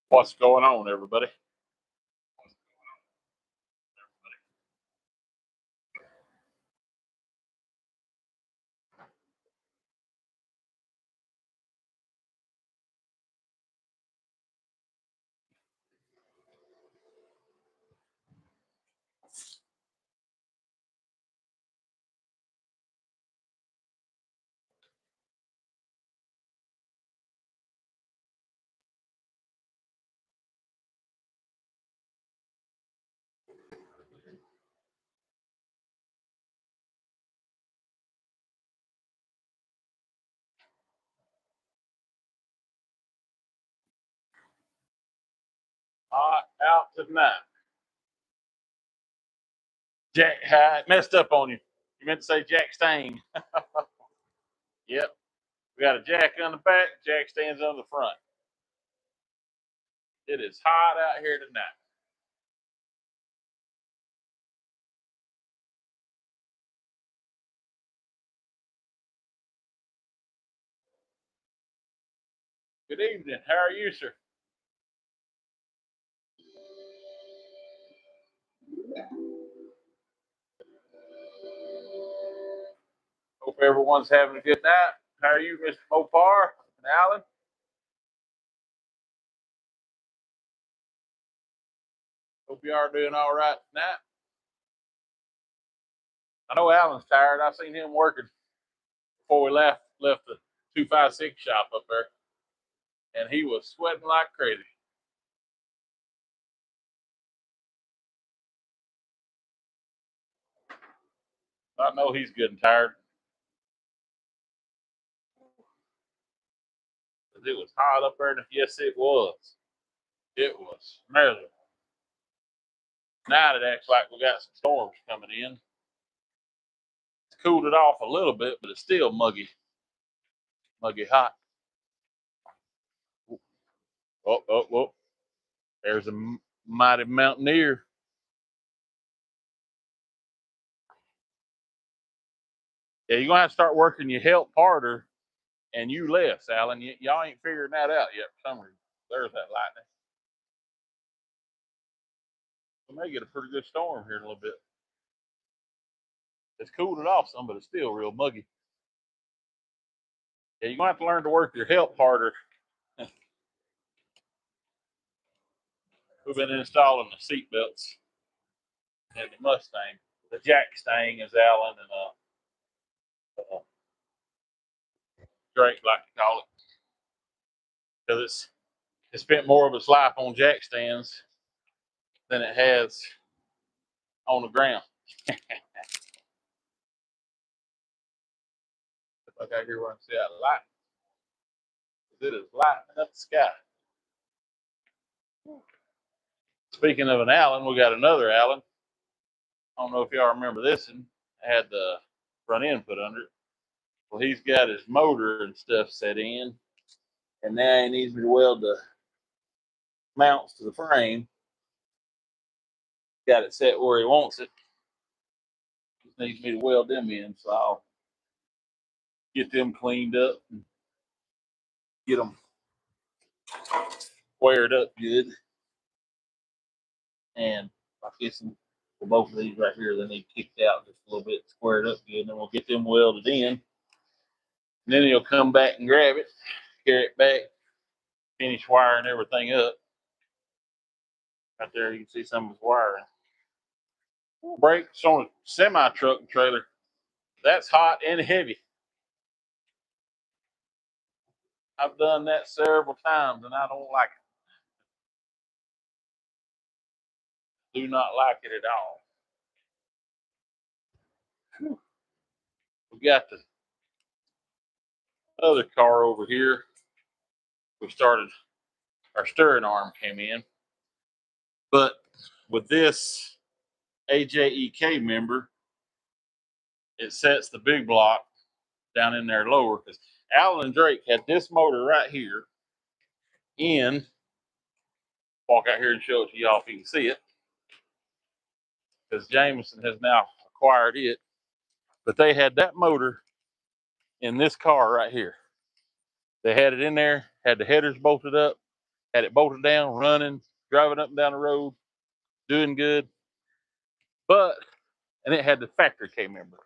What's going on, everybody? Hot out tonight. Jack messed up on you. You meant to say Jack Stain. Yep. We got a Jack on the back. Jack stands on the front. It is hot out here tonight. Good evening. How are you, sir? Hope everyone's having a good night. How are you, Mr. Mopar and Alan? Hope you are doing all right tonight. I know Alan's tired. I seen him working before we left the 256 shop up there, and he was sweating like crazy. I know he's getting tired. It was hot up there. Yes, it was. It was miserable. Now it acts like we got some storms coming in. It's cooled it off a little bit, but it's still muggy hot. Oh. There's a mighty mountaineer. Yeah, you're going to have to start working your help harder and you less, Alan. Y'all ain't figuring that out yet for some reason. There's that lightning. We may get a pretty good storm here in a little bit. It's cooled it off some, but it's still real muggy. Yeah, you're going to have to learn to work your help harder. We've been installing the seat belts in the Mustang. The Jack Stang, as Alan and Drake like to call it, because it spent more of its life on jack stands than it has on the ground. If I got here where I can see that light, it is lighting up the sky. Speaking of an Allen, we got another Allen. I don't know if y'all remember this one. I had the front end put under it. Well, he's got his motor and stuff set in, and now he needs me to weld the mounts to the frame. Got it set where he wants it. Just needs me to weld them in, so I'll get them cleaned up and get them squared up good. And I guess for both of these right here, they need kicked out just a little bit, squared up good, and then we'll get them welded in. And then he'll come back and grab it, carry it back, finish wiring everything up. Right there, you can see some of his wiring. Brakes on a semi truck and trailer. That's hot and heavy. I've done that several times and I don't like it. Do not like it at all. Whew. We got the other car over here. We started, our steering arm came in. But with this AJEK member, it sets the big block down in there lower, because Alan and Drake had this motor right here in walk out here and show it to y'all if you can see it, because Jameson has now acquired it. But they had that motor in this car right here. They had it in there, had the headers bolted up, had it bolted down, running, driving up and down the road, doing good. And it had the factory K member.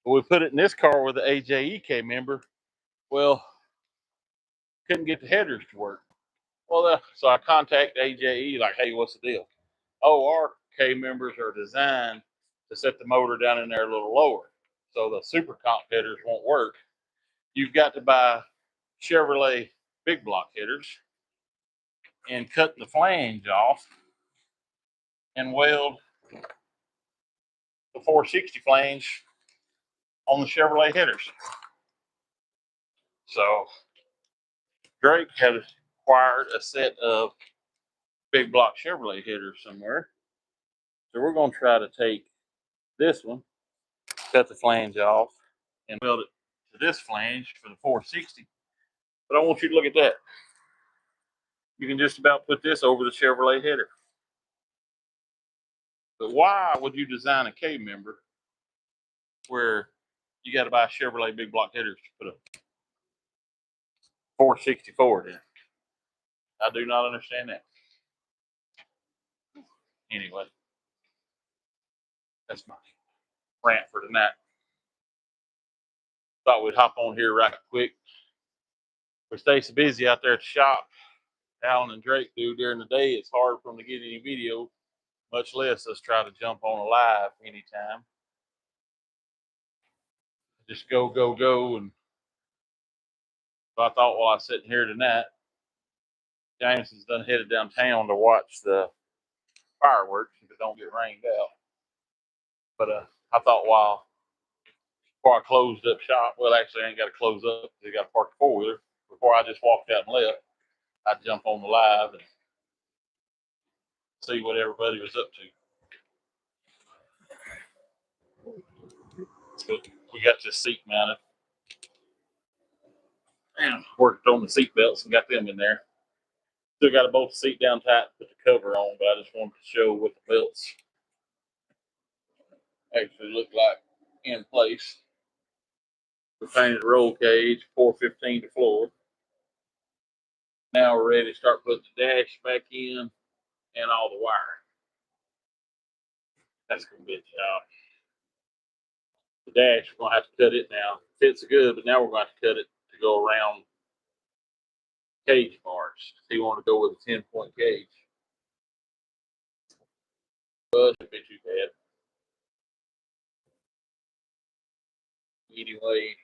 But we put it in this car with the AJE K member. Well, couldn't get the headers to work. Well, so I contacted AJE, like, hey, what's the deal? Oh, our K members are designed to set the motor down in there a little lower, so the super comp headers won't work. You've got to buy Chevrolet big block headers and cut the flange off and weld the 460 flange on the Chevrolet headers. So Drake had acquired a set of big block Chevrolet headers somewhere. So we're going to try to take this one, cut the flange off, and weld it to this flange for the 460. But I want you to look at that. You can just about put this over the Chevrolet header. But why would you design a K member where you got to buy Chevrolet big block headers to put a 464 in? I do not understand that. Anyway, that's my rant for tonight. Thought we'd hop on here right quick. We stay so busy out there at the shop, Alan and Drake do during the day, it's hard for them to get any video, much less us try to jump on a live anytime. Just go, go, go. And so I thought while I was sitting here tonight, Jameson's done headed downtown to watch the fireworks if it don't get rained out. But I thought before I closed up shop, well, actually I ain't got to close up because I got to park the four-wheeler. Before I just walked out and left, I'd jump on the live and see what everybody was up to. But we got this seat mounted and worked on the seat belts and got them in there. Still got to bolt the seat down tight, put the cover on, but I just wanted to show what the belts actually look like in place. We painted the roll cage, 415 to floor. Now we're ready to start putting the dash back in and all the wire. That's going to be a job. The dash, we're going to have to cut it now. Fits good, but now we're going to have to cut it to go around cage parts. He wanted to go with a 10-point cage. But it'd be too bad. Anyway.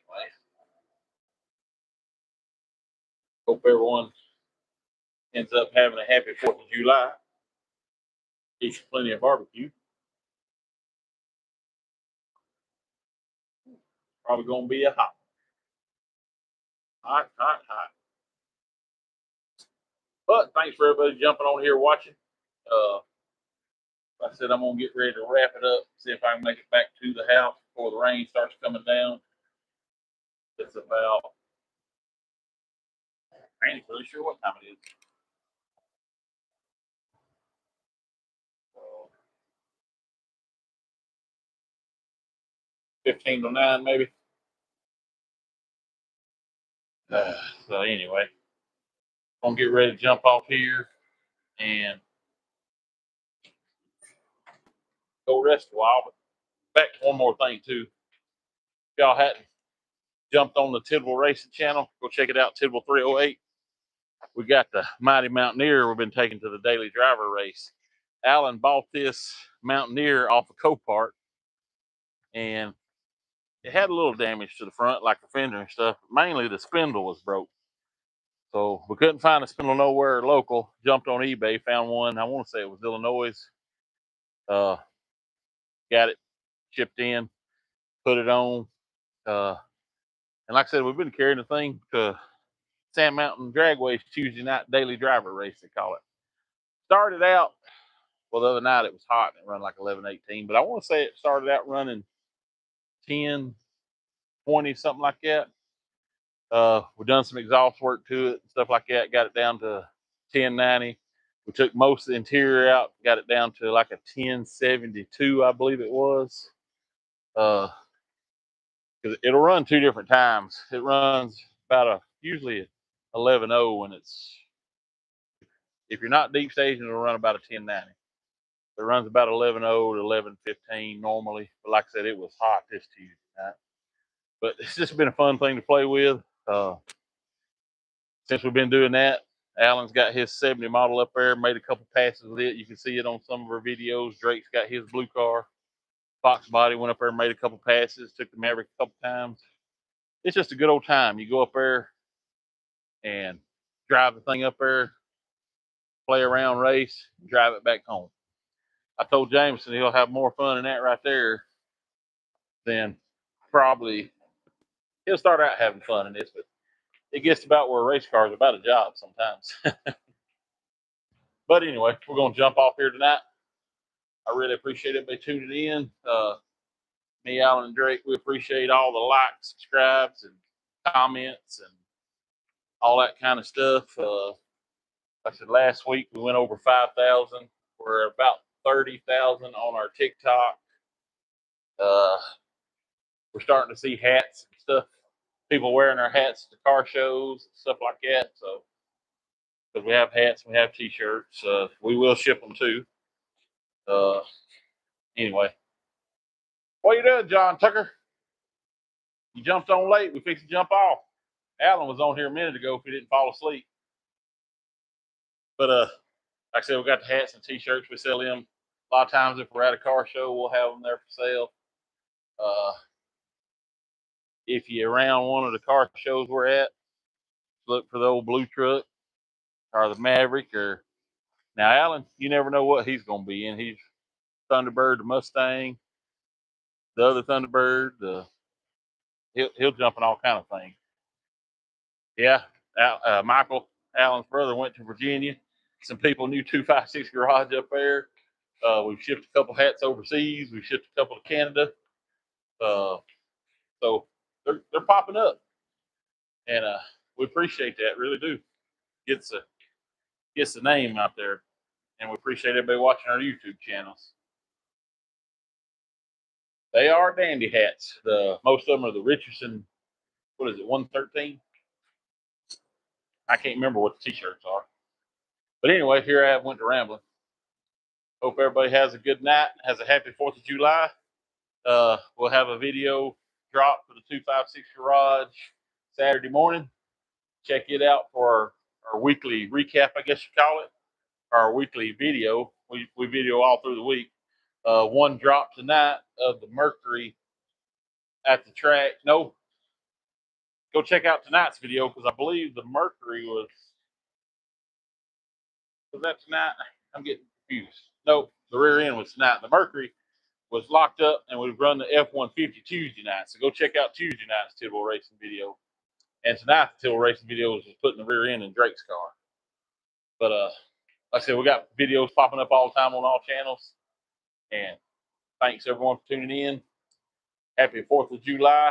Hope everyone ends up having a happy 4th of July. Eats plenty of barbecue. Probably going to be a hot. But thanks for everybody jumping on here watching. Like I said, I'm going to get ready to wrap it up, see if I can make it back to the house before the rain starts coming down. It's about, I ain't really sure what time it is. 15 to 9 maybe. So anyway, I'm going to get ready to jump off here and go rest a while. But back to one more thing too. If y'all hadn't jumped on the Tidwell Racing channel, go check it out, Tidwell 308. We got the Mighty Mountaineer we've been taking to the daily driver race. Alan bought this Mountaineer off of Copart, and it had a little damage to the front, like the fender and stuff. Mainly the spindle was broke. So we couldn't find a spindle nowhere local. Jumped on eBay, found one. I want to say it was Illinois. Got it shipped in, put it on. And like I said, we've been carrying the thing to Sand Mountain Dragway's Tuesday night daily driver race, they call it. Started out, well, the other night it was hot and it ran like 11:18, but I want to say it started out running 10:20, something like that. We've done some exhaust work to it and stuff like that, got it down to 10:90. We took most of the interior out, got it down to like a 1072, I believe it was. Because it'll run 2 different times. It runs about usually 11.0 when it's, if you're not deep staging, it'll run about a 1090. It runs about 11.0 to 11.15 normally. But like I said, it was hot this Tuesday night. But it's just been a fun thing to play with. Since we've been doing that, Alan's got his 70 model up there, made a couple passes with it. You can see it on some of our videos. Drake's got his blue car. Fox Body went up there and made a couple passes, took the Maverick a couple times. It's just a good old time. You go up there and drive the thing up there, play around, race, and drive it back home. I told Jameson he'll have more fun in that right there than probably, he'll start out having fun in this, but it gets about where race cars are about a job sometimes. But anyway, we're going to jump off here tonight. I really appreciate everybody tuning in. Me, Alan, and Drake, we appreciate all the likes, subscribes, and comments, and all that kind of stuff. Like I said, last week we went over 5,000. We're about 30,000 on our TikTok. We're starting to see hats and stuff. People wearing their hats to car shows and stuff like that. So, because we have hats, we have T-shirts. We will ship them too. Anyway, what you doing, John Tucker? You jumped on late. We fixed to jump off. Alan was on here a minute ago if he didn't fall asleep. But like I said, we got the hats and T-shirts. We sell them. A lot of times if we're at a car show, we'll have them there for sale. If you're around one of the car shows we're at, look for the old blue truck or the Maverick. Or now, Alan, you never know what he's going to be in. He's Thunderbird, the Mustang, the other Thunderbird. He'll jump in all kind of things. Yeah, Michael, Alan's brother, went to Virginia. Some people knew 256 Garage up there. We've shipped a couple hats overseas. We shipped a couple to Canada. So they're popping up, and we appreciate that. Really do. Gets the name out there, and we appreciate everybody watching our YouTube channels. They are dandy hats. Most of them are the Richardson. What is it? 113. I can't remember what the T-shirts are. But anyway, here I went to rambling. Hope everybody has a good night. Has a happy 4th of July. We'll have a video drop for the 256 Garage Saturday morning. Check it out for our weekly recap, I guess you call it. Our weekly video. We video all through the week. One drop tonight of the Mercury at the track. No, go check out tonight's video because I believe the Mercury was that tonight? I'm getting confused. Nope, the rear end was tonight. The Mercury was locked up, and we've run the F-150 Tuesday night. So go check out Tuesday night's Tidwell Racing video. And tonight, the Tidwell Racing video was just putting the rear end in Drake's car. But like I said, we got videos popping up all the time on all channels. And thanks everyone for tuning in. Happy 4th of July.